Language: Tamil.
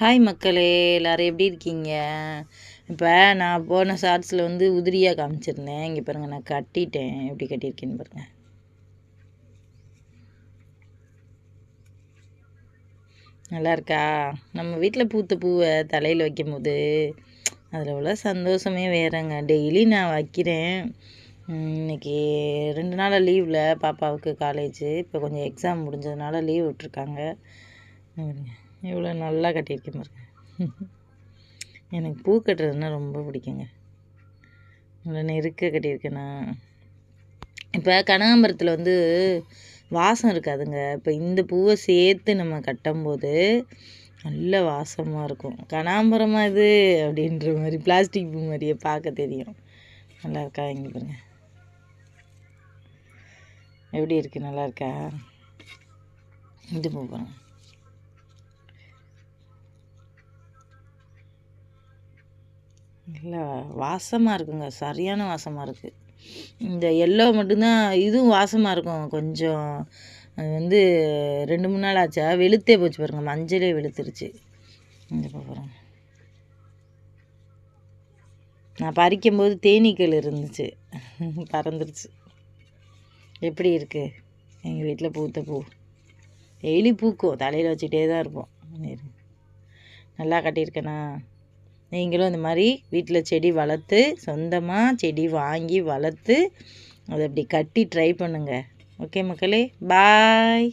ஹாய் மக்களே, எல்லோரும் எப்படி இருக்கீங்க? இப்போ நான் போன ஷார்ட்ஸில் வந்து உதிரியாக காமிச்சிருந்தேன். இங்கே பாருங்கள், நான் கட்டிட்டேன். எப்படி கட்டியிருக்கேன்னு பாருங்கள். நல்லா இருக்கா? நம்ம வீட்டில் பூத்த பூவை தலையில் வைக்கும் போது அதில் உள்ள சந்தோஷமே வேறங்க. டெய்லி நான் வைக்கிறேன். இன்றைக்கி 2 நாள் லீவில் பாப்பாவுக்கு காலேஜு. இப்போ கொஞ்சம் எக்ஸாம் முடிஞ்சதுனால லீவ் விட்ருக்காங்க. இவ்வளோ நல்லா கட்டியிருக்கேன் பாருங்க. எனக்கு பூ கட்டுறதுன்னா ரொம்ப பிடிக்குங்க. இவ்வளோ நெருக்க கட்டியிருக்கேன்னா. இப்போ கனகாம்பரத்தில் வந்து வாசம் இருக்காதுங்க. இப்போ இந்த பூவை சேர்த்து நம்ம கட்டும்போது நல்ல வாசமாக இருக்கும். கனகாம்பரமா இது அப்படின்ற மாதிரி பிளாஸ்டிக் பூ மாதிரியே பார்க்க தெரியும். நல்லா இருக்கா? இங்கே பாருங்க எப்படி இருக்குது, நல்லா இருக்கா? இது பூ பாருங்க. இல்லை, வாசமாக இருக்குங்க, சரியான வாசமாக இருக்குது. இந்த எல்லோ மட்டும்தான் இதுவும் வாசமாக இருக்கும் கொஞ்சம். அது வந்து 2-3 நாள் ஆச்சா, வெளுத்தே போச்சு பாருங்கள், மஞ்சளே வெளுத்துருச்சு. இந்த பாருங்க, நான் பறிக்கும்போது தேனீக்கள் இருந்துச்சு, பறந்துருச்சு. எப்படி இருக்குது எங்கள் வீட்டில் பூத்த பூ? டெய்லி பூக்கும், தலையில் வச்சுக்கிட்டே தான் இருப்போம். நல்லா கட்டியிருக்கேனா? நீங்களும் இந்த மாதிரி வீட்டில் செடி வளர்த்து, சொந்தமாக செடி வாங்கி வளர்த்து அதை அப்படி கட்டி ட்ரை பண்ணுங்கள். ஓகே மக்களே, பாய்.